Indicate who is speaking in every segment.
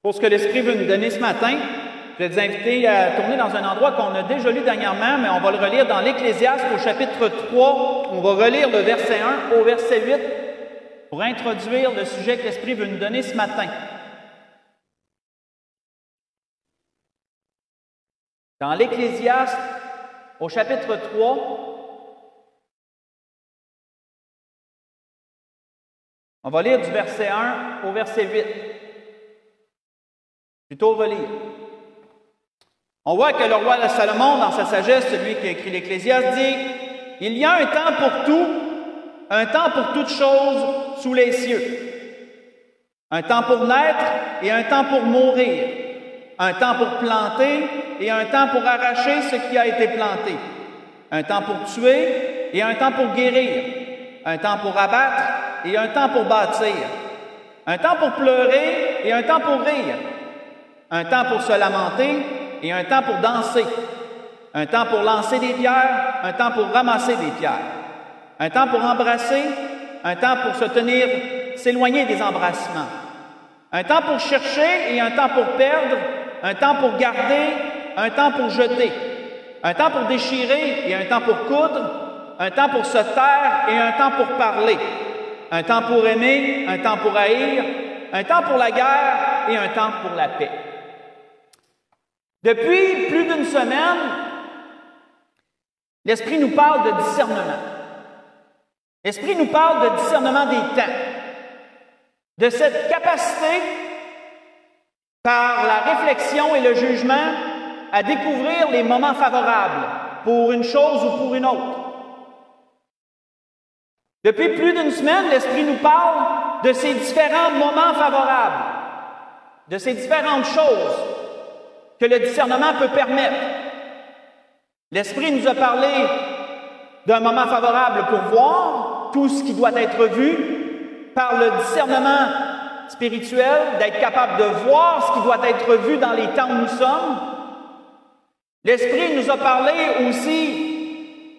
Speaker 1: Pour ce que l'Esprit veut nous donner ce matin, je vais vous inviter à tourner dans un endroit qu'on a déjà lu dernièrement, mais on va le relire dans l'Ecclésiaste au chapitre 3. On va relire le verset 1 au verset 8 pour introduire le sujet que l'Esprit veut nous donner ce matin. Dans l'Ecclésiaste au chapitre 3, on va lire du verset 1 au verset 8. Plutôt relire. On voit que le roi Salomon, dans sa sagesse, celui qui a écrit l'Ecclésiaste, dit « Il y a un temps pour tout, un temps pour toutes choses sous les cieux. Un temps pour naître et un temps pour mourir. Un temps pour planter et un temps pour arracher ce qui a été planté. Un temps pour tuer et un temps pour guérir. Un temps pour abattre et un temps pour bâtir. Un temps pour pleurer et un temps pour rire. Un temps pour se lamenter et un temps pour danser. Un temps pour lancer des pierres, un temps pour ramasser des pierres. Un temps pour embrasser, un temps pour se tenir, s'éloigner des embrassements. Un temps pour chercher et un temps pour perdre. Un temps pour garder, un temps pour jeter. Un temps pour déchirer et un temps pour coudre. Un temps pour se taire et un temps pour parler. Un temps pour aimer, un temps pour haïr. Un temps pour la guerre et un temps pour la paix. Depuis plus d'une semaine, l'Esprit nous parle de discernement. L'Esprit nous parle de discernement des temps, de cette capacité, par la réflexion et le jugement, à découvrir les moments favorables pour une chose ou pour une autre. Depuis plus d'une semaine, l'Esprit nous parle de ces différents moments favorables, de ces différentes choses que le discernement peut permettre. L'Esprit nous a parlé d'un moment favorable pour voir tout ce qui doit être vu par le discernement spirituel, d'être capable de voir ce qui doit être vu dans les temps où nous sommes. L'Esprit nous a parlé aussi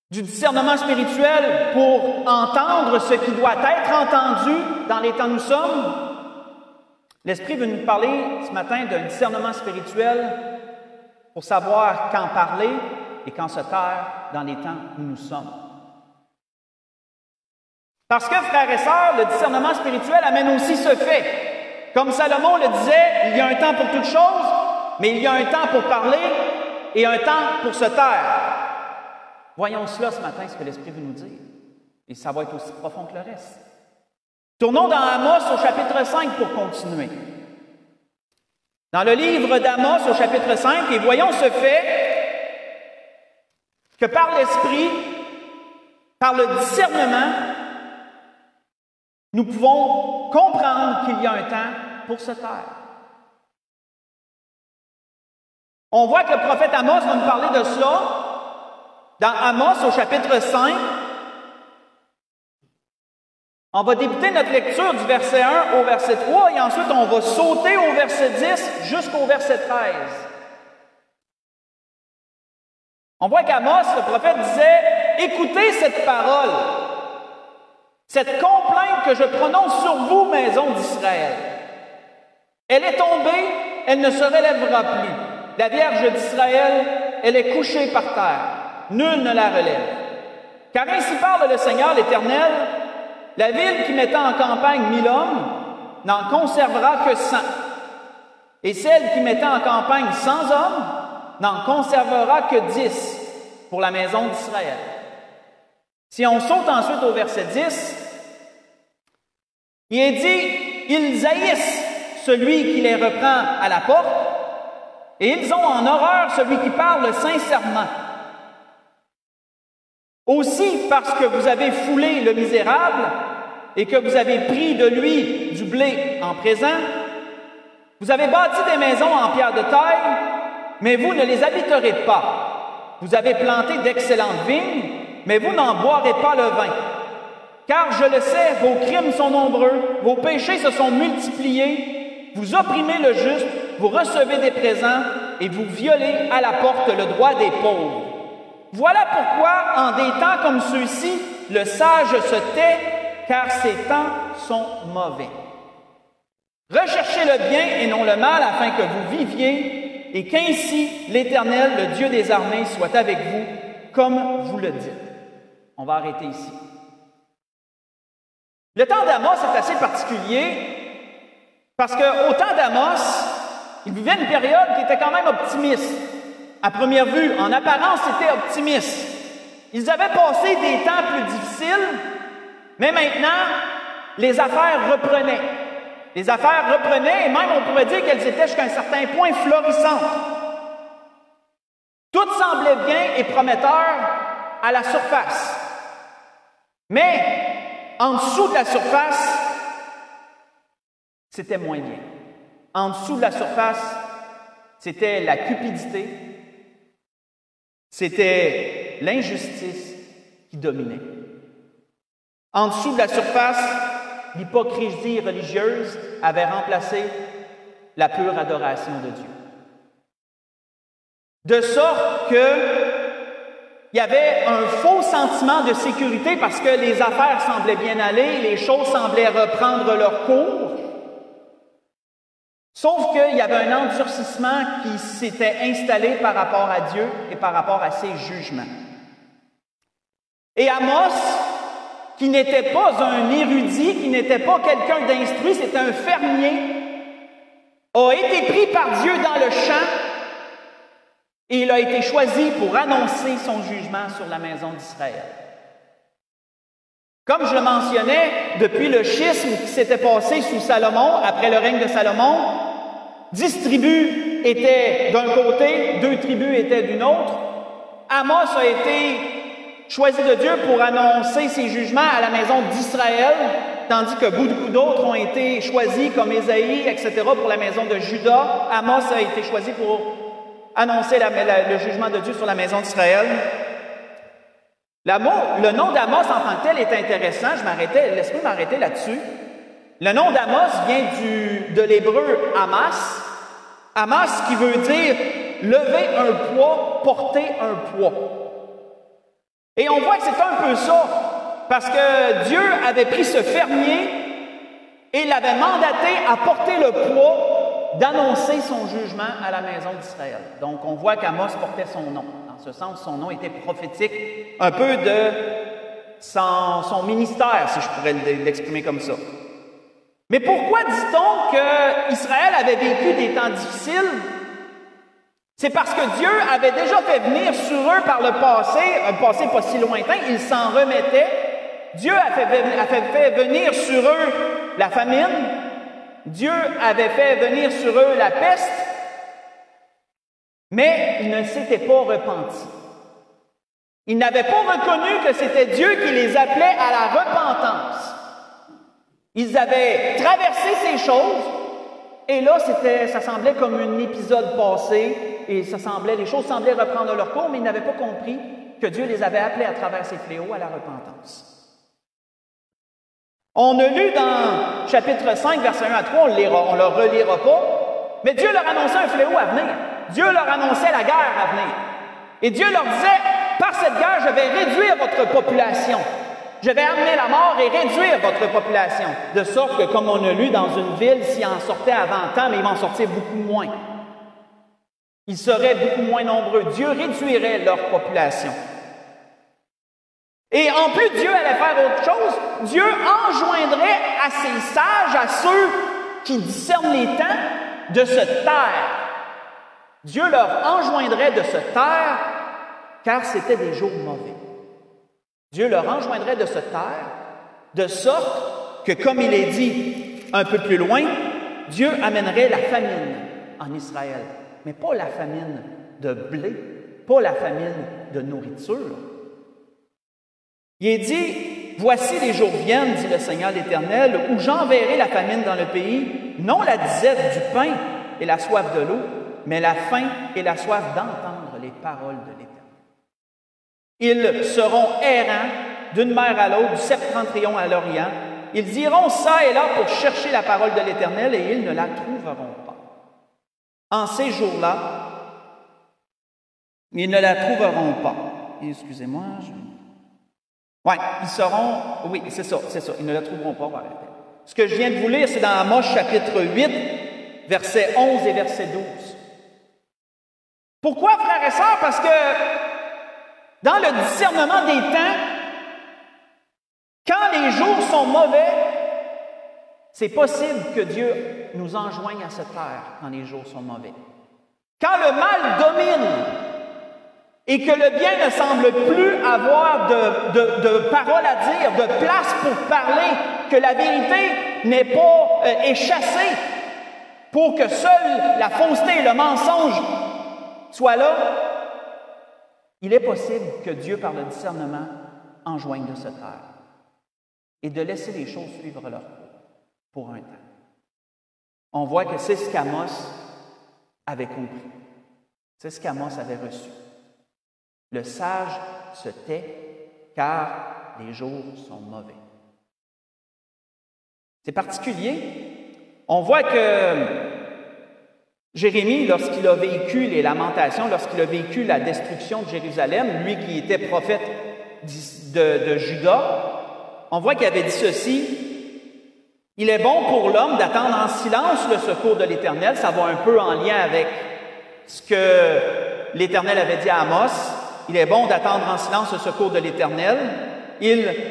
Speaker 1: du discernement spirituel pour entendre ce qui doit être entendu dans les temps où nous sommes. L'Esprit veut nous parler ce matin d'un discernement spirituel pour savoir quand parler et quand se taire dans les temps où nous sommes. Parce que, frères et sœurs, le discernement spirituel amène aussi ce fait. Comme Salomon le disait, il y a un temps pour toutes choses, mais il y a un temps pour parler et un temps pour se taire. Voyons cela ce matin, ce que l'Esprit veut nous dire. Et ça va être aussi profond que le reste. Tournons dans Amos au chapitre 5 pour continuer. Dans le livre d'Amos au chapitre 5, et voyons ce fait que par l'Esprit, par le discernement, nous pouvons comprendre qu'il y a un temps pour se taire. On voit que le prophète Amos va nous parler de cela dans Amos au chapitre 5. On va débuter notre lecture du verset 1 au verset 3 et ensuite on va sauter au verset 10 jusqu'au verset 13. On voit qu'Amos, le prophète, disait « Écoutez cette parole, cette complainte que je prononce sur vous, maison d'Israël. Elle est tombée, elle ne se relèvera plus. La Vierge d'Israël, elle est couchée par terre. Nul ne la relève. Car ainsi parle le Seigneur l'Éternel, la ville qui mettait en campagne 1000 hommes n'en conservera que 100. Et celle qui mettait en campagne 100 hommes n'en conservera que 10 pour la maison d'Israël. » Si on saute ensuite au verset 10, il est dit « Ils haïssent celui qui les reprend à la porte, et ils ont en horreur celui qui parle sincèrement. Aussi parce que vous avez foulé le misérable et que vous avez pris de lui du blé en présent, vous avez bâti des maisons en pierre de taille, mais vous ne les habiterez pas. Vous avez planté d'excellentes vignes, mais vous n'en boirez pas le vin. Car je le sais, vos crimes sont nombreux, vos péchés se sont multipliés, vous opprimez le juste, vous recevez des présents et vous violez à la porte le droit des pauvres. Voilà pourquoi, en des temps comme ceux-ci, le sage se tait, car ces temps sont mauvais. » Recherchez le bien et non le mal, afin que vous viviez, et qu'ainsi l'Éternel, le Dieu des armées, soit avec vous, comme vous le dites. On va arrêter ici. Le temps d'Amos est assez particulier, parce qu'au temps d'Amos, il vivait une période qui était quand même optimiste. À première vue, en apparence, c'était optimiste. Ils avaient passé des temps plus difficiles, mais maintenant, les affaires reprenaient. Les affaires reprenaient, et même on pourrait dire qu'elles étaient jusqu'à un certain point florissantes. Tout semblait bien et prometteur à la surface. Mais, en dessous de la surface, c'était moins bien. En dessous de la surface, c'était la cupidité, c'était l'injustice qui dominait. En dessous de la surface, l'hypocrisie religieuse avait remplacé la pure adoration de Dieu. De sorte qu'il y avait un faux sentiment de sécurité parce que les affaires semblaient bien aller, les choses semblaient reprendre leur cours. Sauf qu'il y avait un endurcissement qui s'était installé par rapport à Dieu et par rapport à ses jugements. Et Amos, qui n'était pas un érudit, qui n'était pas quelqu'un d'instruit, c'était un fermier, a été pris par Dieu dans le champ et il a été choisi pour annoncer son jugement sur la maison d'Israël. Comme je le mentionnais, depuis le schisme qui s'était passé sous Salomon, après le règne de Salomon, 10 tribus étaient d'un côté, 2 tribus étaient d'une autre. Amos a été choisi de Dieu pour annoncer ses jugements à la maison d'Israël, tandis que beaucoup d'autres ont été choisis, comme Ésaïe, etc., pour la maison de Juda. Amos a été choisi pour annoncer le jugement de Dieu sur la maison d'Israël. Le nom d'Amos en tant que tel est intéressant. Laisse-moi m'arrêter là-dessus. Le nom d'Amos vient de l'hébreu Amas. Amas qui veut dire lever un poids, porter un poids. Et on voit que c'est un peu ça, parce que Dieu avait pris ce fermier et l'avait mandaté à porter le poids d'annoncer son jugement à la maison d'Israël. Donc on voit qu'Amos portait son nom. Dans ce sens, son nom était prophétique, un peu de son ministère, si je pourrais l'exprimer comme ça. Mais pourquoi dit-on qu'Israël avait vécu des temps difficiles? C'est parce que Dieu avait déjà fait venir sur eux par le passé, un passé pas si lointain, ils s'en remettaient. Dieu a fait venir sur eux la famine, Dieu avait fait venir sur eux la peste, mais ils ne s'étaient pas repentis. Ils n'avaient pas reconnu que c'était Dieu qui les appelait à la repentance. Ils avaient traversé ces choses, et là, ça semblait comme un épisode passé, et les choses semblaient reprendre leur cours, mais ils n'avaient pas compris que Dieu les avait appelés à travers ces fléaux à la repentance. On a lu dans chapitre 5, versets 1 à 3, on ne le relira pas, mais Dieu leur annonçait un fléau à venir. Dieu leur annonçait la guerre à venir. Et Dieu leur disait, par cette guerre, je vais réduire votre population. Je vais amener la mort et réduire votre population. De sorte que, comme on a lu dans une ville, s'ils en sortaient avant temps, mais ils vont en sortir beaucoup moins. Ils seraient beaucoup moins nombreux. Dieu réduirait leur population. Et en plus, Dieu allait faire autre chose. Dieu enjoindrait à ses sages, à ceux qui discernent les temps, de se taire. Dieu leur enjoindrait de se taire, car c'était des jours mauvais. Dieu leur enjoindrait de se taire, de sorte que, comme il est dit un peu plus loin, Dieu amènerait la famine en Israël. Mais pas la famine de blé, pas la famine de nourriture. Il est dit, « Voici les jours viennent, dit le Seigneur l'Éternel, où j'enverrai la famine dans le pays, non la disette du pain et la soif de l'eau, mais la faim et la soif d'entendre les paroles de l'Éternel. Ils seront errants d'une mer à l'autre, du septentrion à l'orient. Ils iront ça et là pour chercher la parole de l'Éternel et ils ne la trouveront pas. En ces jours-là, ils ne la trouveront pas. Excusez-moi, ils seront... Oui, c'est ça, ils ne la trouveront pas. Ce que je viens de vous lire, c'est dans Amos chapitre 8, versets 11 et verset 12. Pourquoi, frères et sœurs? Parce que dans le discernement des temps, quand les jours sont mauvais, c'est possible que Dieu nous enjoigne à se taire quand les jours sont mauvais. Quand le mal domine et que le bien ne semble plus avoir de parole à dire, de place pour parler, que la vérité n'est pas est chassée pour que seule la fausseté et le mensonge soient là, il est possible que Dieu, par le discernement, enjoigne de se taire et de laisser les choses suivre leur cours pour un temps. On voit que c'est ce qu'Amos avait compris. C'est ce qu'Amos avait reçu. Le sage se tait car les jours sont mauvais. C'est particulier. On voit que Jérémie, lorsqu'il a vécu les lamentations, lorsqu'il a vécu la destruction de Jérusalem, lui qui était prophète de Juda, on voit qu'il avait dit ceci: « Il est bon pour l'homme d'attendre en silence le secours de l'Éternel. » Ça va un peu en lien avec ce que l'Éternel avait dit à Amos. Il est bon d'attendre en silence le secours de l'Éternel.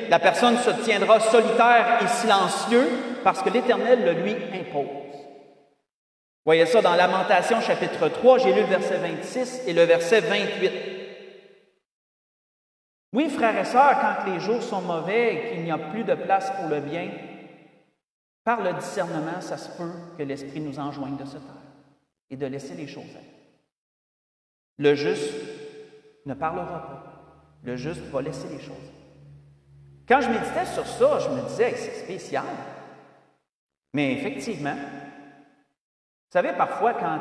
Speaker 1: La personne se tiendra solitaire et silencieux parce que l'Éternel le lui impose. Vous voyez ça dans Lamentation chapitre 3, j'ai lu le verset 26 et le verset 28. Oui, frères et sœurs, quand les jours sont mauvais et qu'il n'y a plus de place pour le bien, par le discernement, ça se peut que l'Esprit nous enjoigne de se taire et de laisser les choses être. Le juste ne parlera pas. Le juste va laisser les choses. Quand je méditais sur ça, je me disais, c'est spécial. Mais effectivement, vous savez, parfois, quand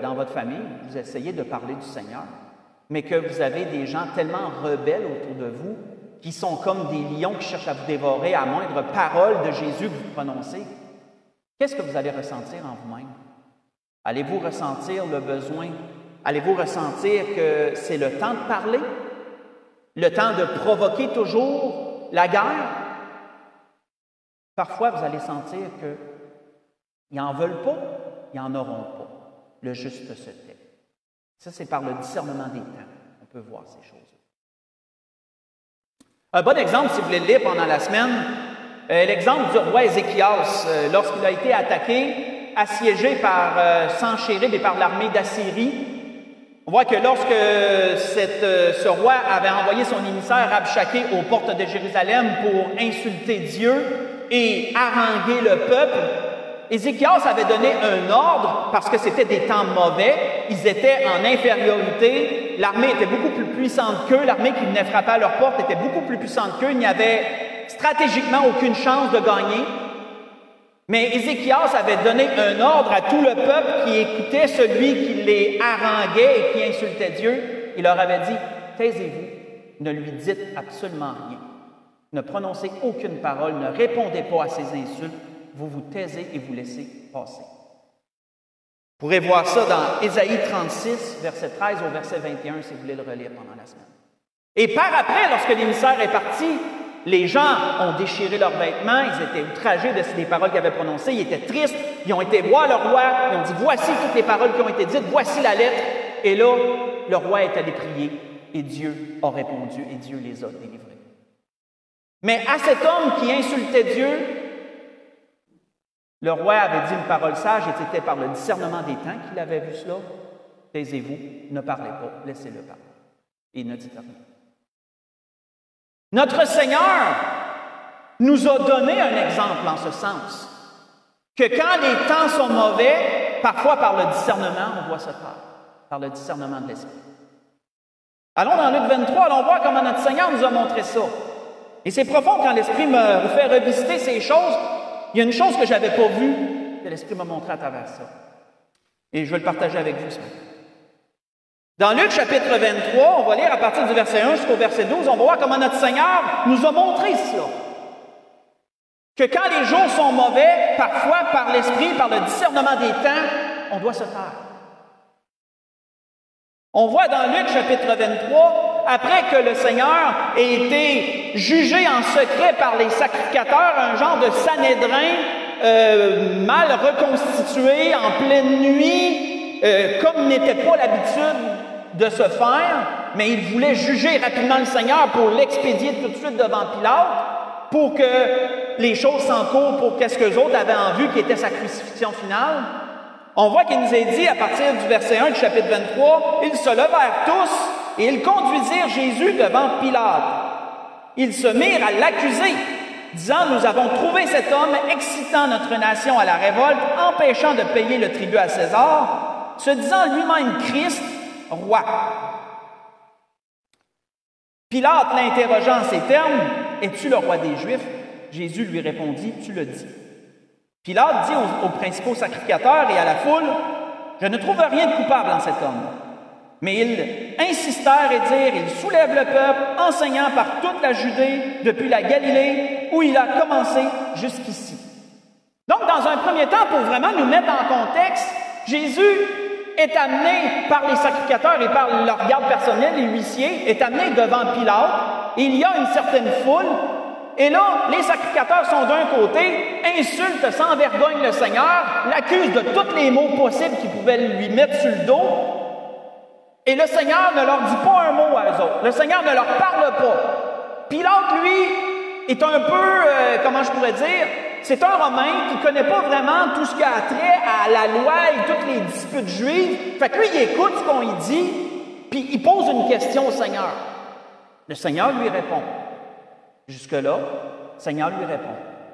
Speaker 1: dans votre famille, vous essayez de parler du Seigneur, mais que vous avez des gens tellement rebelles autour de vous, qui sont comme des lions qui cherchent à vous dévorer à moindre parole de Jésus que vous prononcez, qu'est-ce que vous allez ressentir en vous-même? Allez-vous ressentir le besoin? Allez-vous ressentir que c'est le temps de parler? Le temps de provoquer toujours la guerre? Parfois, vous allez sentir qu'ils n'en veulent pas, ils n'en auront pas. Le juste se tait. Ça, c'est par le discernement des temps. On peut voir ces choses. Un bon exemple, si vous voulez le lire pendant la semaine, l'exemple du roi Ézéchias, lorsqu'il a été attaqué, assiégé par Sanchérib et par l'armée d'Assyrie. On voit que lorsque ce roi avait envoyé son émissaire Rabshakeh aux portes de Jérusalem pour insulter Dieu et haranguer le peuple, Ézéchias avait donné un ordre parce que c'était des temps mauvais, ils étaient en infériorité, l'armée était beaucoup plus puissante qu'eux, l'armée qui venait frapper à leur porte était beaucoup plus puissante qu'eux, il n'y avait stratégiquement aucune chance de gagner. Mais Ézéchias avait donné un ordre à tout le peuple qui écoutait celui qui les haranguait et qui insultait Dieu. Il leur avait dit, « Taisez-vous, ne lui dites absolument rien. Ne prononcez aucune parole, ne répondez pas à ses insultes. Vous vous taisez et vous laissez passer. » Vous pourrez voir ça dans Ésaïe 36, verset 13 au verset 21, si vous voulez le relire pendant la semaine. Et par après, lorsque l'émissaire est parti, les gens ont déchiré leurs vêtements, ils étaient outragés de ces paroles qu'il avait prononcées, ils étaient tristes, ils ont été voir le roi, ils ont dit, voici toutes les paroles qui ont été dites, voici la lettre. Et là, le roi est allé prier et Dieu a répondu et Dieu les a délivrés. Mais à cet homme qui insultait Dieu, le roi avait dit une parole sage et c'était par le discernement des temps qu'il avait vu cela. Taisez-vous, ne parlez pas, laissez-le parler. Et ne dites rien. Notre Seigneur nous a donné un exemple en ce sens, que quand les temps sont mauvais, parfois par le discernement, on doit se taire, par le discernement de l'Esprit. Allons dans Luc 23, allons voir comment notre Seigneur nous a montré ça. Et c'est profond quand l'Esprit me fait revisiter ces choses. Il y a une chose que je n'avais pas vue, que l'Esprit m'a montré à travers ça. Et je vais le partager avec vous ce matin. Dans Luc chapitre 23, on va lire à partir du verset 1 jusqu'au verset 12, on va voir comment notre Seigneur nous a montré cela. Que quand les jours sont mauvais, parfois par l'Esprit, par le discernement des temps, on doit se taire. On voit dans Luc chapitre 23 après que le Seigneur ait été jugé en secret par les sacrificateurs, un genre de Sanhédrin mal reconstitué en pleine nuit, comme n'était pas l'habitude de se faire, mais il voulait juger rapidement le Seigneur pour l'expédier tout de suite devant Pilate, pour que les choses s'encourent pour qu'est-ce qu'eux autres avaient en vue, qui était sa crucifixion finale. On voit qu'il nous est dit, à partir du verset 1 du chapitre 23, « Ils se levèrent tous et ils conduisirent Jésus devant Pilate. Ils se mirent à l'accuser, disant, « Nous avons trouvé cet homme excitant notre nation à la révolte, empêchant de payer le tribut à César, se disant lui-même Christ, roi. » Pilate l'interrogeant en ces termes, « Es-tu le roi des Juifs? » Jésus lui répondit, « Tu le dis. » Pilate dit aux principaux sacrificateurs et à la foule, « Je ne trouve rien de coupable en cet homme. » Mais ils insistèrent et dirent, « Il soulève le peuple, enseignant par toute la Judée, depuis la Galilée, où il a commencé jusqu'ici. » Donc, dans un premier temps, pour vraiment nous mettre en contexte, Jésus est amené par les sacrificateurs et par leur garde personnelle, les huissiers, est amené devant Pilate. Il y a une certaine foule. Et là, les sacrificateurs sont d'un côté, insultent sans vergogne le Seigneur, l'accusent de tous les maux possibles qu'ils pouvaient lui mettre sur le dos. Et le Seigneur ne leur dit pas un mot à eux autres. Le Seigneur ne leur parle pas. Pilate, lui, est un peu, comment je pourrais dire, c'est un Romain qui ne connaît pas vraiment tout ce qui a trait à la loi et toutes les disputes juives. Fait que lui, il écoute ce qu'on lui dit, puis il pose une question au Seigneur. Le Seigneur lui répond. Jusque-là, le Seigneur lui répond.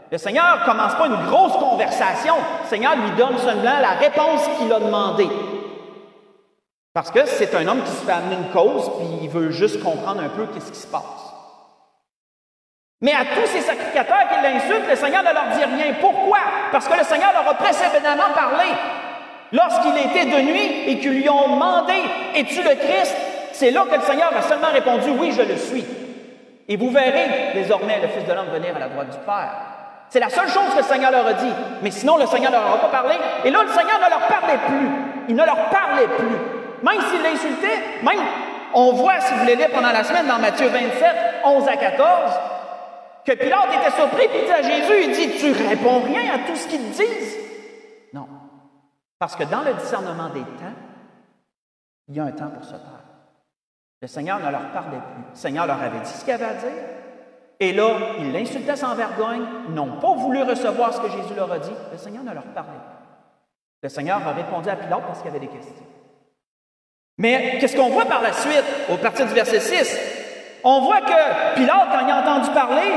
Speaker 1: Le Seigneur ne commence pas une grosse conversation. Le Seigneur lui donne seulement la réponse qu'il a demandée. Parce que c'est un homme qui se fait amener une cause, puis il veut juste comprendre un peu qu'est-ce qui se passe. Mais à tous ces sacrificateurs qui l'insultent, le Seigneur ne leur dit rien. Pourquoi? Parce que le Seigneur leur a précédemment parlé. Lorsqu'il était de nuit et qu'ils lui ont demandé « Es-tu le Christ? » C'est là que le Seigneur a seulement répondu « Oui, je le suis. » Et vous verrez désormais le Fils de l'homme venir à la droite du Père. C'est la seule chose que le Seigneur leur a dit. Mais sinon, le Seigneur ne leur a pas parlé. Et là, le Seigneur ne leur parlait plus. Il ne leur parlait plus. Même s'il l'insultait, même, on voit, si vous voulez lire pendant la semaine, dans Matthieu 27, 11 à 14, que Pilate était surpris, puis il dit à Jésus, il dit, « Tu réponds rien à tout ce qu'ils te disent? » Non. Parce que dans le discernement des temps, il y a un temps pour se taire. Le Seigneur ne leur parlait plus. Le Seigneur leur avait dit ce qu'il avait à dire. Et là, ils l'insultaient sans vergogne, n'ont pas voulu recevoir ce que Jésus leur a dit. Le Seigneur ne leur parlait plus. Le Seigneur a répondu à Pilate parce qu'il y avait des questions. Mais qu'est-ce qu'on voit par la suite, au partir du verset 6? On voit que Pilate, quand il a entendu parler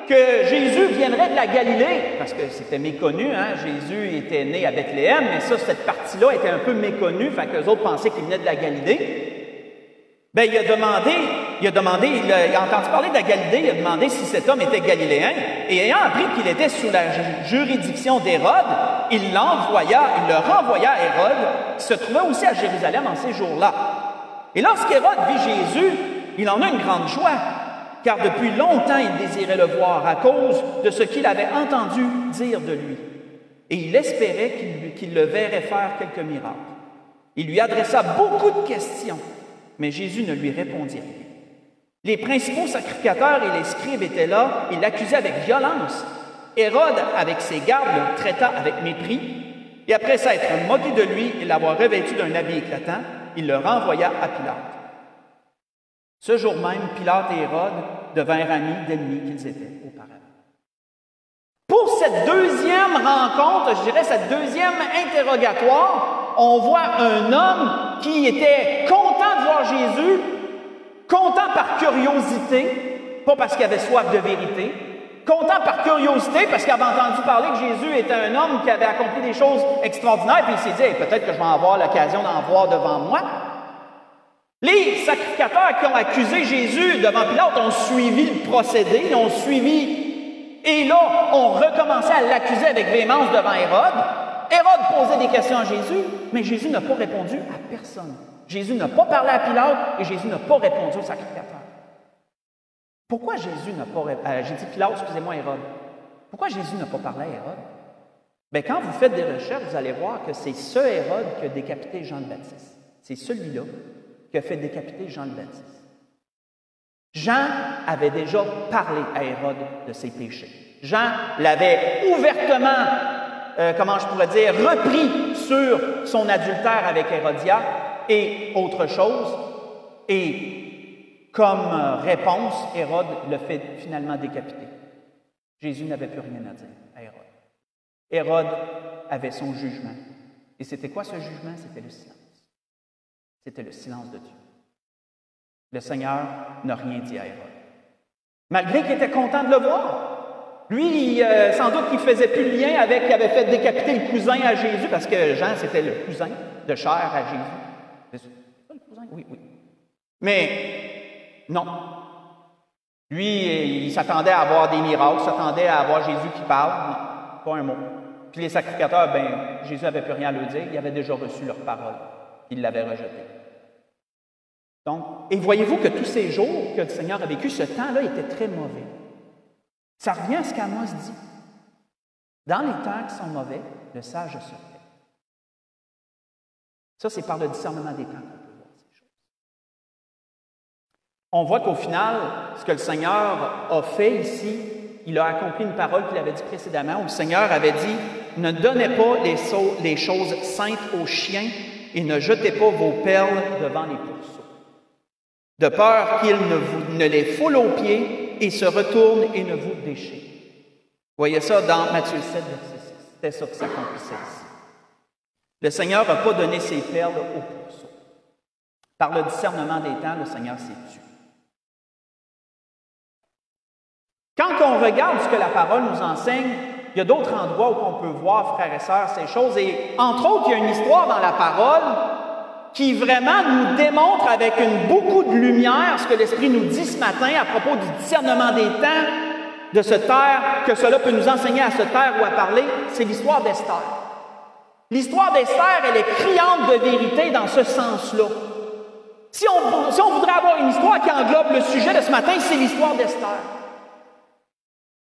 Speaker 1: que Jésus viendrait de la Galilée, parce que c'était méconnu, hein? Jésus était né à Bethléem, mais ça, cette partie-là était un peu méconnue, fait que les autres pensaient qu'il venait de la Galilée. Bien, il a entendu parler de la Galilée, il a demandé si cet homme était galiléen, et ayant appris qu'il était sous la juridiction d'Hérode, il le renvoya à Hérode, qui se trouvait aussi à Jérusalem en ces jours-là. Et lorsqu'Hérode vit Jésus, il en a une grande joie, car depuis longtemps il désirait le voir à cause de ce qu'il avait entendu dire de lui. Et il espérait qu'il le verrait faire quelques miracles. Il lui adressa beaucoup de questions, mais Jésus ne lui répondit rien. Les principaux sacrificateurs et les scribes étaient là et l'accusaient avec violence. Hérode, avec ses gardes, le traita avec mépris, et après s'être moqué de lui et l'avoir revêtu d'un habit éclatant, il le renvoya à Pilate. Ce jour même, Pilate et Hérode devinrent amis d'ennemis qu'ils étaient auparavant. Pour cette deuxième rencontre, je dirais cette deuxième interrogatoire, on voit un homme qui était content de voir Jésus, content par curiosité, pas parce qu'il avait soif de vérité, content par curiosité parce qu'il avait entendu parler que Jésus était un homme qui avait accompli des choses extraordinaires, puis il s'est dit hey, peut-être que je vais avoir l'occasion d'en voir devant moi. Les sacrificateurs qui ont accusé Jésus devant Pilate ont suivi le procédé, ils ont suivi, et là, on recommençait à l'accuser avec véhémence devant Hérode. Hérode posait des questions à Jésus, mais Jésus n'a pas répondu à personne. Jésus n'a pas parlé à Pilate et Jésus n'a pas répondu aux sacrificateurs. Pourquoi Jésus n'a pas répondu? J'ai dit Pilate, excusez-moi, Hérode. Pourquoi Jésus n'a pas parlé à Hérode? Bien, quand vous faites des recherches, vous allez voir que c'est ce Hérode qui a décapité Jean le Baptiste. C'est celui-là qui a fait décapiter Jean le Baptiste. Jean avait déjà parlé à Hérode de ses péchés. Jean l'avait ouvertement, comment je pourrais dire, repris sur son adultère avec Hérodia et autre chose. Et comme réponse, Hérode le fait finalement décapiter. Jésus n'avait plus rien à dire à Hérode. Hérode avait son jugement. Et c'était quoi ce jugement? C'était le silence. C'était le silence de Dieu. Le Seigneur n'a rien dit à Hérode. Malgré qu'il était content de le voir. Lui, sans doute qu'il ne faisait plus le lien avec qui avait fait décapiter le cousin à Jésus, parce que Jean, c'était le cousin de chair à Jésus. C'est ça le cousin? Oui, oui. Mais non. Lui, il s'attendait à avoir des miracles, s'attendait à avoir Jésus qui parle. Non, pas un mot. Puis les sacrificateurs, Jésus n'avait plus rien à leur dire. Il avait déjà reçu leur parole. Il l'avait rejetée. Donc, et voyez-vous que tous ces jours que le Seigneur a vécu, ce temps-là était très mauvais. Ça revient à ce qu'Amos dit. Dans les temps qui sont mauvais, le sage se tait. Ça, c'est par le discernement des temps qu'on peut voir ces choses. On voit qu'au final, ce que le Seigneur a fait ici, il a accompli une parole qu'il avait dit précédemment, où le Seigneur avait dit « Ne donnez pas les choses saintes aux chiens et ne jetez pas vos perles devant les pourceaux, de peur qu'ils ne les foulent aux pieds et se retournent et ne vous déchirent. » Vous voyez ça dans Matthieu 7, verset 6. C'était ça qui s'accomplissait ici. Le Seigneur n'a pas donné ses perles aux pourceaux. Par le discernement des temps, le Seigneur s'est tu. Quand on regarde ce que la parole nous enseigne, il y a d'autres endroits où on peut voir, frères et sœurs, ces choses. Et entre autres, il y a une histoire dans la parole qui vraiment nous démontre avec beaucoup de lumière ce que l'Esprit nous dit ce matin à propos du discernement des temps, de se taire, que cela peut nous enseigner à se taire ou à parler. C'est l'histoire d'Esther. L'histoire d'Esther, elle est criante de vérité dans ce sens-là. Si on voudrait avoir une histoire qui englobe le sujet de ce matin, c'est l'histoire d'Esther.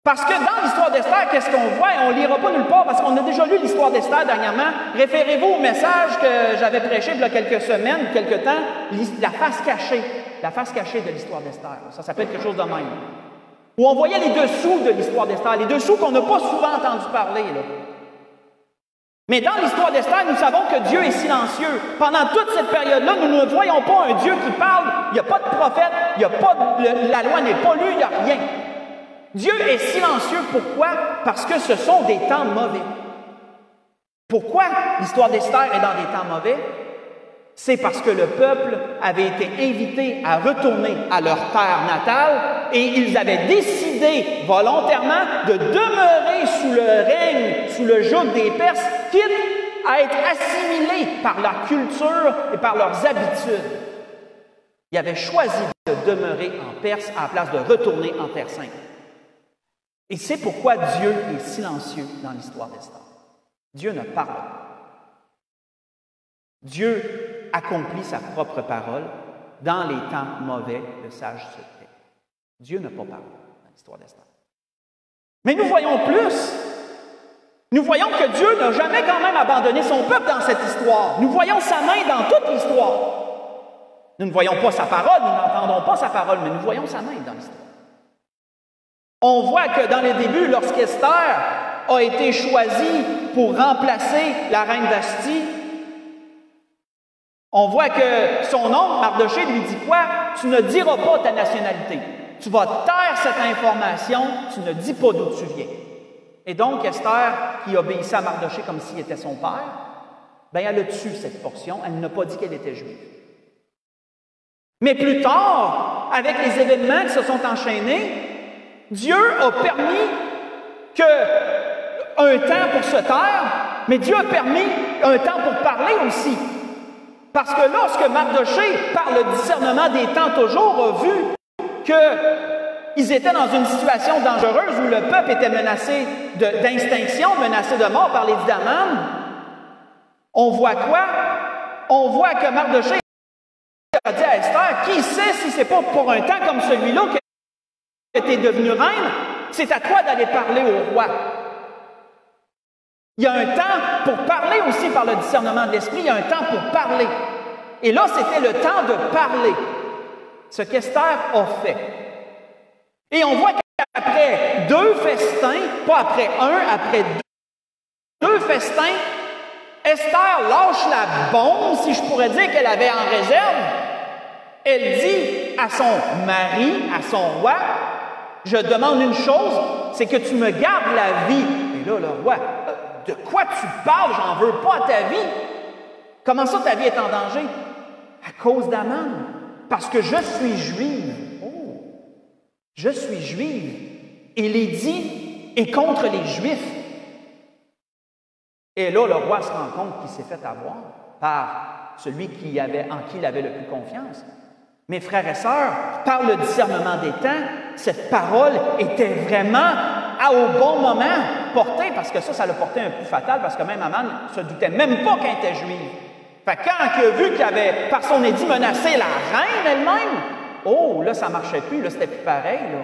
Speaker 1: Parce que dans l'histoire d'Esther, qu'est-ce qu'on voit? Et on ne lira pas nulle part parce qu'on a déjà lu l'histoire d'Esther dernièrement. Référez-vous au message que j'avais prêché il y a quelques semaines, quelques temps, la face cachée de l'histoire d'Esther. Ça s'appelle quelque chose de même. Où on voyait les dessous de l'histoire d'Esther, les dessous qu'on n'a pas souvent entendu parler, là. Mais dans l'histoire d'Esther, nous savons que Dieu est silencieux. Pendant toute cette période-là, nous ne voyons pas un Dieu qui parle. Il n'y a pas de prophète, la loi n'est pas lue, il n'y a rien. Dieu est silencieux. Pourquoi? Parce que ce sont des temps mauvais. Pourquoi l'histoire d'Esther est dans des temps mauvais? C'est parce que le peuple avait été invité à retourner à leur terre natale et ils avaient décidé volontairement de demeurer sous le règne, sous le joug des Perses, quitte à être assimilés par leur culture et par leurs habitudes. Ils avaient choisi de demeurer en Perse à la place de retourner en Terre Sainte. Et c'est pourquoi Dieu est silencieux dans l'histoire d'Esther. Dieu ne parle pas. Dieu accomplit sa propre parole. Dans les temps mauvais, le sage se tait. Dieu n'a pas parlé dans l'histoire d'Esther. Mais nous voyons plus. Nous voyons que Dieu n'a jamais quand même abandonné son peuple dans cette histoire. Nous voyons sa main dans toute l'histoire. Nous ne voyons pas sa parole, nous n'entendons pas sa parole, mais nous voyons sa main dans l'histoire. On voit que dans les débuts, lorsqu'Esther a été choisie pour remplacer la reine Vasthi, on voit que son oncle, Mardoché, lui dit quoi? Tu ne diras pas ta nationalité. Tu vas taire cette information, tu ne dis pas d'où tu viens. Et donc, Esther, qui obéissait à Mardoché comme s'il était son père, elle a tué cette portion, elle n'a pas dit qu'elle était juive. Mais plus tard, avec les événements qui se sont enchaînés, Dieu a permis un temps pour se taire, mais Dieu a permis un temps pour parler aussi. Parce que lorsque Mardoché, par le discernement des temps toujours, a vu qu'ils étaient dans une situation dangereuse où le peuple était menacé d'extinction, menacé de mort par les Didaman, on voit quoi? On voit que Mardoché a dit à Esther, qui sait si c'est pas pour un temps comme celui-là que tu es devenue reine, c'est à toi d'aller parler au roi. Il y a un temps pour parler aussi par le discernement de l'esprit, il y a un temps pour parler. Et là, c'était le temps de parler. ce qu'Esther a fait. Et on voit qu'après 2 festins, pas après un, après 2 festins, Esther lâche la bombe, si je pourrais dire, qu'elle avait en réserve. Elle dit à son mari, à son roi, « Je demande une chose, c'est que tu me gardes la vie. » Et là, le roi, « De quoi tu parles? J'en veux pas à ta vie. » « Comment ça, ta vie est en danger? » « À cause d'Aman, parce que je suis juive. » Oh! Je suis juive. Et l'édit est contre les Juifs. Et là, le roi se rend compte qu'il s'est fait avoir par celui en qui il avait le plus confiance. Mes frères et sœurs, par le discernement des temps, cette parole était vraiment au bon moment portée, parce que ça l'a porté un coup fatal, parce que même Aman ne se doutait même pas qu'elle était juive. Fait que quand il a vu qu'il avait, par son édit, menacé la reine elle-même, oh, là, ça ne marchait plus, là, c'était plus pareil, là.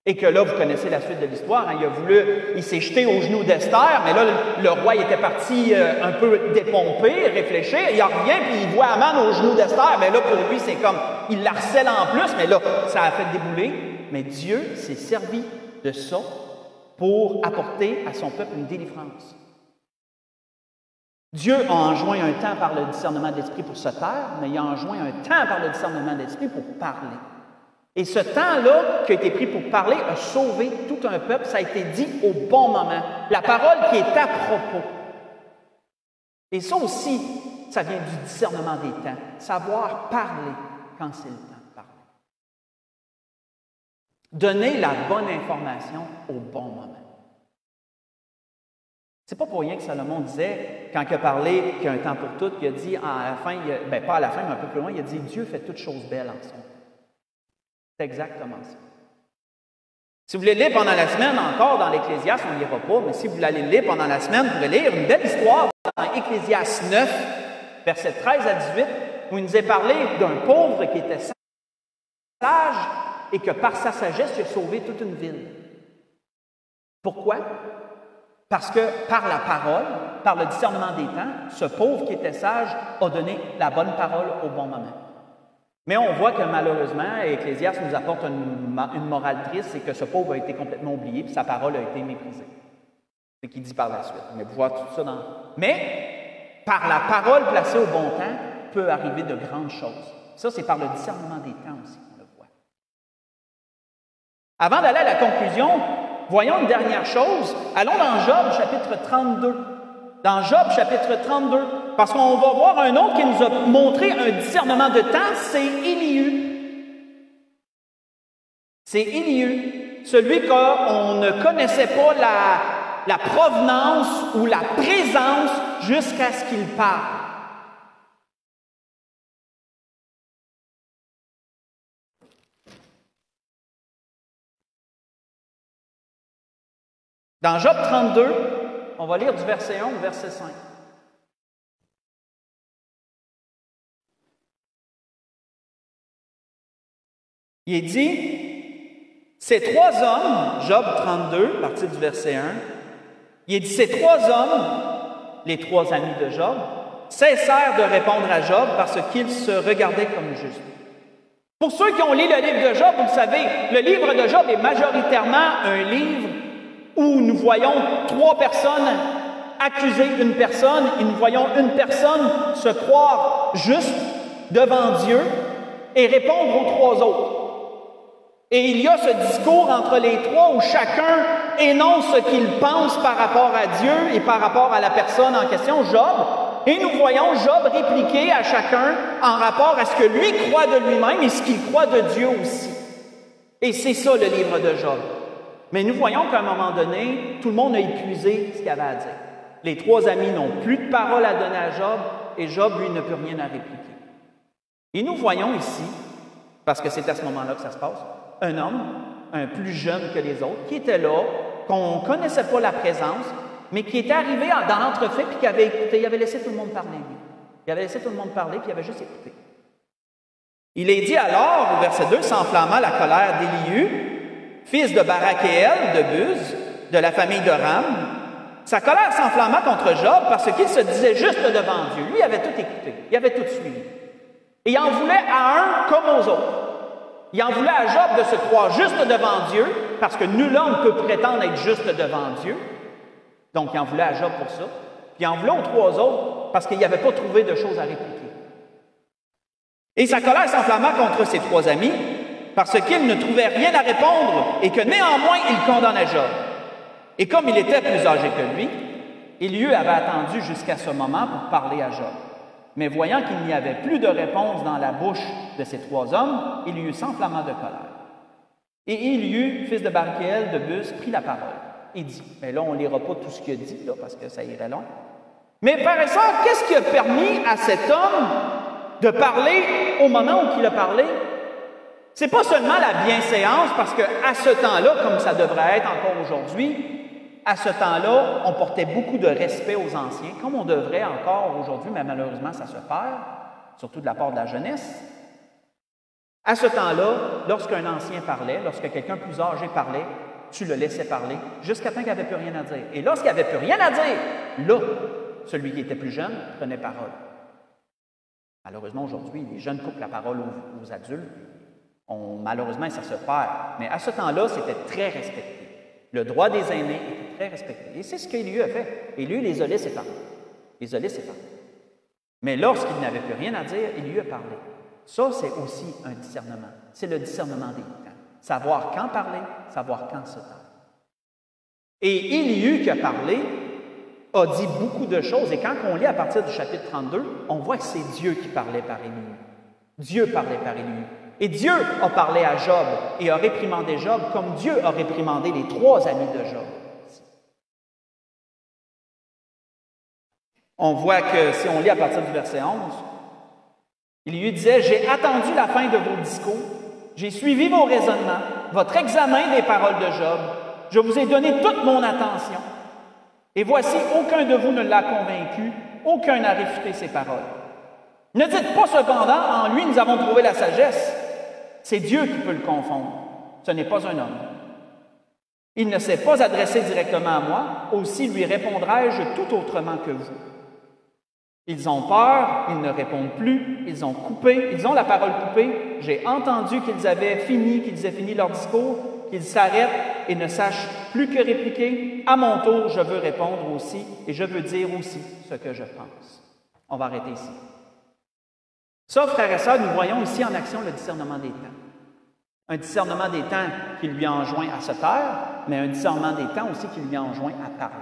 Speaker 1: Et que là, vous connaissez la suite de l'histoire, hein, il s'est jeté aux genoux d'Esther, mais là, le roi, il était parti un peu dépompé, réfléchir, il revient, puis il voit Aman aux genoux d'Esther, mais là, pour lui, c'est comme, il la harcèle en plus, mais là, ça a fait débouler. Mais Dieu s'est servi de ça pour apporter à son peuple une délivrance. Dieu a enjoint un temps par le discernement de l'esprit pour se taire, mais il a enjoint un temps par le discernement de l'esprit pour parler. Et ce temps-là qui a été pris pour parler a sauvé tout un peuple. Ça a été dit au bon moment. La parole qui est à propos. Et ça aussi, ça vient du discernement des temps. Savoir parler quand c'est le temps de parler. Donner la bonne information au bon moment. C'est pas pour rien que Salomon disait, quand il a parlé qu'il y a un temps pour tout, qu'il a dit à la fin, pas à la fin, mais un peu plus loin, il a dit « Dieu fait toutes choses belles en son temps ». C'est exactement ça. Si vous voulez lire pendant la semaine encore dans l'Ecclésiaste, on ne lira pas, mais si vous voulez lire pendant la semaine, vous pouvez lire une belle histoire dans Ecclésiaste 9, versets 13 à 18, où il nous est parlé d'un pauvre qui était sage et que par sa sagesse, il a sauvé toute une ville. Pourquoi? Parce que par la parole, par le discernement des temps, ce pauvre qui était sage a donné la bonne parole au bon moment. Mais on voit que malheureusement, Ecclésiaste nous apporte une morale triste, c'est que ce pauvre a été complètement oublié, puis sa parole a été méprisée. C'est ce qu'il dit par la suite. Mais vous voyez tout ça dans... Mais, par la parole placée au bon temps, peut arriver de grandes choses. Ça, c'est par le discernement des temps aussi qu'on le voit. Avant d'aller à la conclusion, voyons une dernière chose. Allons dans Job, chapitre 32. Dans Job, chapitre 32, parce qu'on va voir un autre qui nous a montré un discernement de temps, c'est Élihu. C'est Élihu, celui qu'on ne connaissait pas la provenance ou la présence jusqu'à ce qu'il parle. Dans Job 32, on va lire du verset 1 au verset 5. Il est dit, ces 3 hommes, Job 32, à partir du verset 1, il est dit, ces 3 hommes, les 3 amis de Job, cessèrent de répondre à Job parce qu'ils se regardaient comme justes. Pour ceux qui ont lu le livre de Job, vous le savez, le livre de Job est majoritairement un livre où nous voyons 3 personnes accuser une personne et nous voyons une personne se croire juste devant Dieu et répondre aux 3 autres. Et il y a ce discours entre les 3 où chacun énonce ce qu'il pense par rapport à Dieu et par rapport à la personne en question, Job. Et nous voyons Job répliquer à chacun en rapport à ce que lui croit de lui-même et ce qu'il croit de Dieu aussi. Et c'est ça le livre de Job. Mais nous voyons qu'à un moment donné, tout le monde a épuisé ce qu'il avait à dire. Les 3 amis n'ont plus de parole à donner à Job et Job, lui, n'a plus rien à répliquer. Et nous voyons ici, parce que c'est à ce moment-là que ça se passe, un homme, un plus jeune que les autres, qui était là, qu'on ne connaissait pas la présence, mais qui était arrivé dans l'entrefait puis qui avait écouté. Il avait laissé tout le monde parler. Il avait laissé tout le monde parler puis il avait juste écouté. Il est dit alors, au verset 2, s'enflamma la colère d'Élihu, fils de Barakéel, de Buz, de la famille de Ram. Sa colère s'enflamma contre Job parce qu'il se disait juste devant Dieu. Lui, il avait tout écouté. Il avait tout suivi. Et il en voulait à un comme aux autres. Il en voulait à Job de se croire juste devant Dieu, parce que nul homme peut prétendre être juste devant Dieu. Donc, il en voulait à Job pour ça. Puis il en voulait aux trois autres, parce qu'il n'avait pas trouvé de choses à répliquer. Et sa colère s'enflamma contre ses trois amis, parce qu'ils ne trouvaient rien à répondre, et que néanmoins, il condamnait Job. Et comme il était plus âgé que lui, Élieu avait attendu jusqu'à ce moment pour parler à Job. Mais voyant qu'il n'y avait plus de réponse dans la bouche de ces trois hommes, Élieu s'enflamma de colère. Et Élieu, fils de Barkéel de Bus, prit la parole et dit, mais là, on ne lira pas tout ce qu'il a dit, là, parce que ça irait long. Mais frères et sœurs, qu'est-ce qui a permis à cet homme de parler au moment où il a parlé? C'est pas seulement la bienséance, parce qu'à ce temps-là, comme ça devrait être encore aujourd'hui, à ce temps-là, on portait beaucoup de respect aux anciens, comme on devrait encore aujourd'hui, mais malheureusement, ça se perd, surtout de la part de la jeunesse. À ce temps-là, lorsqu'un ancien parlait, lorsque quelqu'un plus âgé parlait, tu le laissais parler jusqu'à temps qu'il n'avait plus rien à dire. Et lorsqu'il n'avait plus rien à dire, là, celui qui était plus jeune prenait parole. Malheureusement, aujourd'hui, les jeunes coupent la parole aux adultes. Malheureusement, ça se perd. Mais à ce temps-là, c'était très respecté. Le droit des aînés était très respecté. Et c'est ce qu'Élieu a fait. Élieu les a laissés parler. Les a laissés parler. Mais lorsqu'il n'avait plus rien à dire, Élieu a parlé. Ça, c'est aussi un discernement. C'est le discernement des temps. Savoir quand parler, savoir quand se taire. Et Élieu qui a parlé a dit beaucoup de choses. Et quand on lit à partir du chapitre 32, on voit que c'est Dieu qui parlait par Élieu. Dieu parlait par Élieu. Et Dieu a parlé à Job et a réprimandé Job comme Dieu a réprimandé les trois amis de Job. On voit que si on lit à partir du verset 11, il lui disait, « J'ai attendu la fin de vos discours, j'ai suivi vos raisonnements, votre examen des paroles de Job, je vous ai donné toute mon attention. Et voici, aucun de vous ne l'a convaincu, aucun n'a réfuté ses paroles. Ne dites pas cependant, en lui nous avons trouvé la sagesse. C'est Dieu qui peut le confondre. Ce n'est pas un homme. Il ne s'est pas adressé directement à moi, aussi lui répondrai-je tout autrement que vous. Ils ont peur, ils ne répondent plus, ils ont coupé, ils ont la parole coupée. J'ai entendu qu'ils aient fini leur discours, qu'ils s'arrêtent et ne sachent plus que répliquer. À mon tour, je veux répondre aussi et je veux dire aussi ce que je pense. On va arrêter ici. Ça, frères et sœurs, nous voyons ici en action le discernement des temps. Un discernement des temps qui lui enjoint à se taire, mais un discernement des temps aussi qui lui enjoint à parler.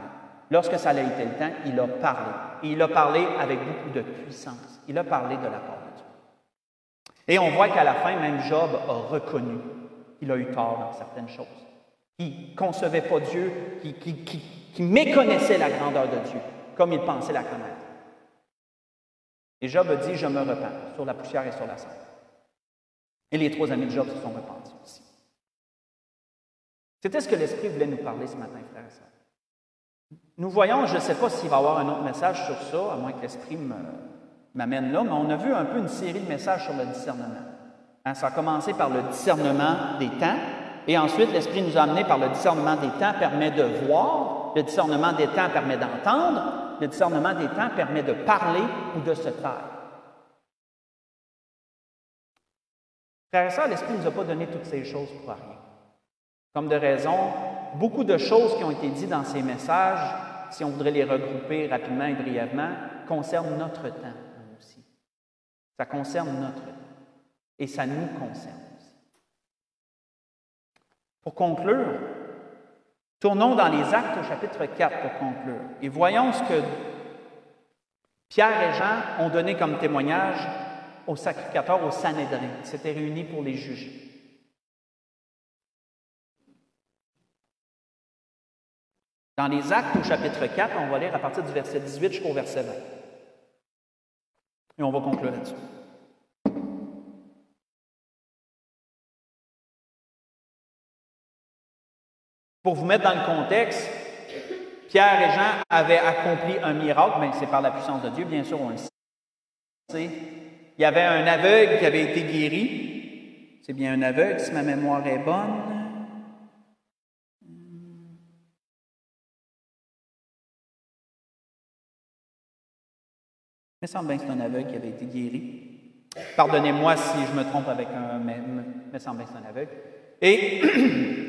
Speaker 1: Lorsque ça a été le temps, il a parlé. Et il a parlé avec beaucoup de puissance. Il a parlé de la part de Dieu. Et on voit qu'à la fin, même Job a reconnu qu'il a eu tort dans certaines choses. Qu'il ne concevait pas Dieu, qui méconnaissait la grandeur de Dieu, comme il pensait la connaître. Et Job a dit, je me repens sur la poussière et sur la cendre. Et les trois amis de Job se sont repentis aussi. C'était ce que l'Esprit voulait nous parler ce matin, frères et sœurs. Nous voyons, je ne sais pas s'il va y avoir un autre message sur ça, à moins que l'Esprit m'amène là, mais on a vu un peu une série de messages sur le discernement. Ça a commencé par le discernement des temps, et ensuite l'Esprit nous a amené par le discernement des temps permet de voir, le discernement des temps permet d'entendre, le discernement des temps permet de parler ou de se taire. Frères et sœurs, l'Esprit ne nous a pas donné toutes ces choses pour rien. Comme de raison, beaucoup de choses qui ont été dites dans ces messages, si on voudrait les regrouper rapidement et brièvement, concernent notre temps, nous aussi. Ça concerne notre temps. Et ça nous concerne aussi. Pour conclure, tournons dans les Actes au chapitre 4 pour conclure. Et voyons ce que Pierre et Jean ont donné comme témoignage aux sacrificateurs, au Sanhédrin, qui s'étaient réunis pour les juger. Dans les Actes au chapitre 4, on va lire à partir du verset 18 jusqu'au verset 20. Et on va conclure là-dessus. Pour vous mettre dans le contexte, Pierre et Jean avaient accompli un miracle, mais c'est par la puissance de Dieu, bien sûr, on le sait. Il y avait un aveugle qui avait été guéri. C'est bien un aveugle, si ma mémoire est bonne. Il me semble bien que c'est un aveugle qui avait été guéri. Pardonnez-moi si je me trompe avec me semble que c'est un aveugle. Et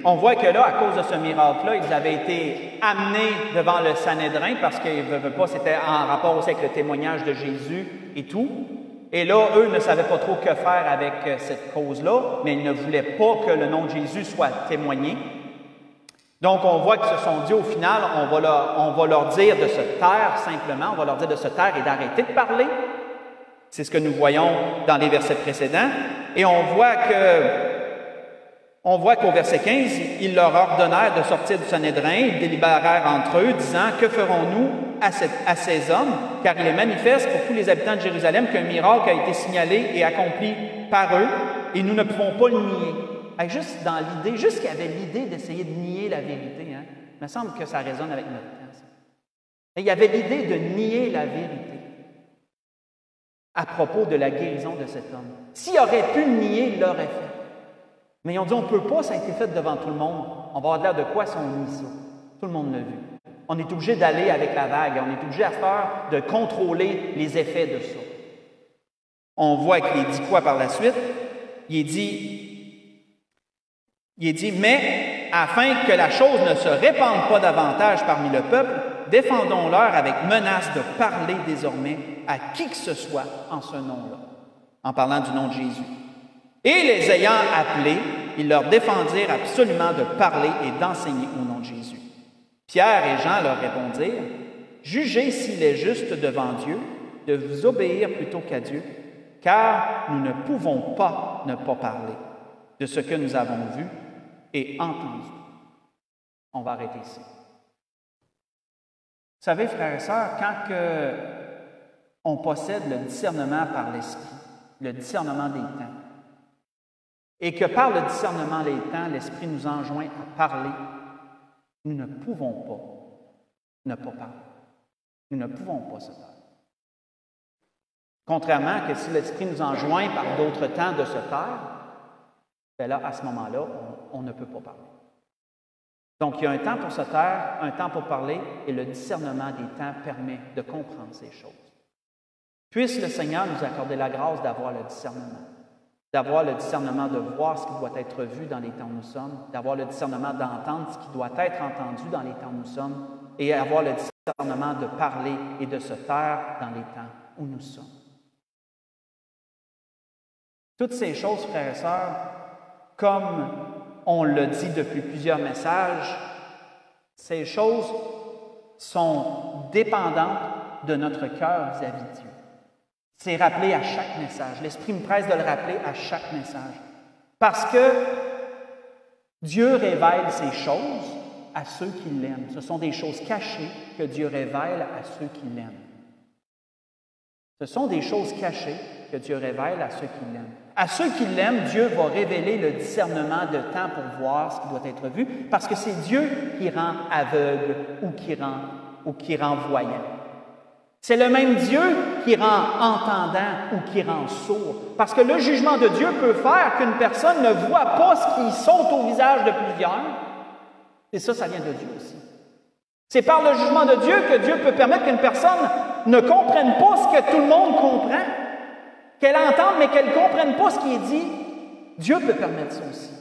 Speaker 1: on voit que là, à cause de ce miracle-là, ils avaient été amenés devant le Sanhédrin parce qu'ils ne veulent pas, c'était en rapport aussi avec le témoignage de Jésus et tout. Et là, eux ne savaient pas trop que faire avec cette cause-là, mais ils ne voulaient pas que le nom de Jésus soit témoigné. Donc, on voit qu'ils se sont dit, au final, on va leur dire de se taire simplement, on va leur dire de se taire et d'arrêter de parler. C'est ce que nous voyons dans les versets précédents. Et on voit qu'au verset 15, ils leur ordonnèrent de sortir du Sanhédrin, ils délibérèrent entre eux, disant, « Que ferons-nous à ces hommes? Car il est manifeste pour tous les habitants de Jérusalem qu'un miracle a été signalé et accompli par eux, et nous ne pouvons pas le nier. » Juste dans l'idée, juste qu'il y avait l'idée d'essayer de nier la vérité, hein? Il me semble que ça résonne avec notre temps. Ça. Il y avait l'idée de nier la vérité à propos de la guérison de cet homme. S'il aurait pu le nier, il l'aurait fait. Mais ils ont dit, on ne peut pas, ça a été fait devant tout le monde. On va avoir l'air de quoi si on nie ça? Tout le monde l'a vu. On est obligé d'aller avec la vague. On est obligé à faire de contrôler les effets de ça. On voit qu'il dit quoi par la suite? Il dit, mais afin que la chose ne se répande pas davantage parmi le peuple, défendons-leur avec menace de parler désormais à qui que ce soit en ce nom-là, en parlant du nom de Jésus. Et les ayant appelés, ils leur défendirent absolument de parler et d'enseigner au nom de Jésus. Pierre et Jean leur répondirent, « Jugez s'il est juste devant Dieu de vous obéir plutôt qu'à Dieu, car nous ne pouvons pas ne pas parler de ce que nous avons vu et entendu. » On va arrêter ici. Vous savez, frères et sœurs, quand on possède le discernement par l'Esprit, le discernement des temps, et que par le discernement des temps, l'Esprit nous enjoint à parler, nous ne pouvons pas ne pas parler. Nous ne pouvons pas se taire. Contrairement que si l'Esprit nous enjoint par d'autres temps de se taire, bien là, à ce moment-là, on ne peut pas parler. Donc, il y a un temps pour se taire, un temps pour parler, et le discernement des temps permet de comprendre ces choses. Puisse le Seigneur nous accorder la grâce d'avoir le discernement de voir ce qui doit être vu dans les temps où nous sommes, d'avoir le discernement d'entendre ce qui doit être entendu dans les temps où nous sommes, et avoir le discernement de parler et de se taire dans les temps où nous sommes. Toutes ces choses, frères et sœurs, comme on l'a dit depuis plusieurs messages, ces choses sont dépendantes de notre cœur vis-à-vis de Dieu. C'est rappelé à chaque message. L'Esprit me presse de le rappeler à chaque message. Parce que Dieu révèle ces choses à ceux qui l'aiment. Ce sont des choses cachées que Dieu révèle à ceux qui l'aiment. Ce sont des choses cachées que Dieu révèle à ceux qui l'aiment. À ceux qui l'aiment, Dieu va révéler le discernement de temps pour voir ce qui doit être vu, parce que c'est Dieu qui rend aveugle ou qui rend voyant. C'est le même Dieu qui rend entendant ou qui rend sourd. Parce que le jugement de Dieu peut faire qu'une personne ne voit pas ce qui saute au visage de plusieurs. Et ça vient de Dieu aussi. C'est par le jugement de Dieu que Dieu peut permettre qu'une personne ne comprenne pas ce que tout le monde comprend, qu'elle entende, mais qu'elle ne comprenne pas ce qui est dit. Dieu peut permettre ça aussi.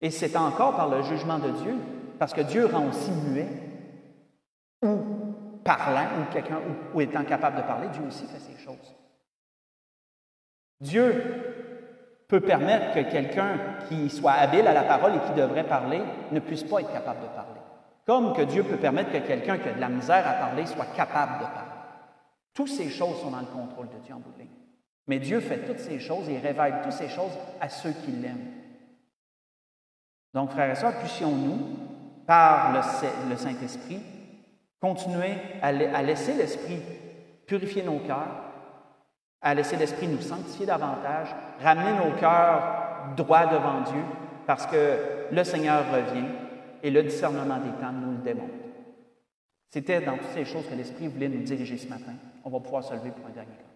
Speaker 1: Et c'est encore par le jugement de Dieu, parce que Dieu rend aussi muet, ou parlant, ou étant capable de parler, Dieu aussi fait ces choses. Dieu peut permettre que quelqu'un qui soit habile à la parole et qui devrait parler ne puisse pas être capable de parler. Comme que Dieu peut permettre que quelqu'un qui a de la misère à parler soit capable de parler. Toutes ces choses sont dans le contrôle de Dieu en bout de ligne. Mais Dieu fait toutes ces choses et révèle toutes ces choses à ceux qui l'aiment. Donc, frères et sœurs, puissions-nous, par le Saint-Esprit, continuer à laisser l'Esprit purifier nos cœurs, à laisser l'Esprit nous sanctifier davantage, ramener nos cœurs droits devant Dieu, parce que le Seigneur revient et le discernement des temps nous le démontre. C'était dans toutes ces choses que l'Esprit voulait nous diriger ce matin. On va pouvoir se lever pour un dernier temps.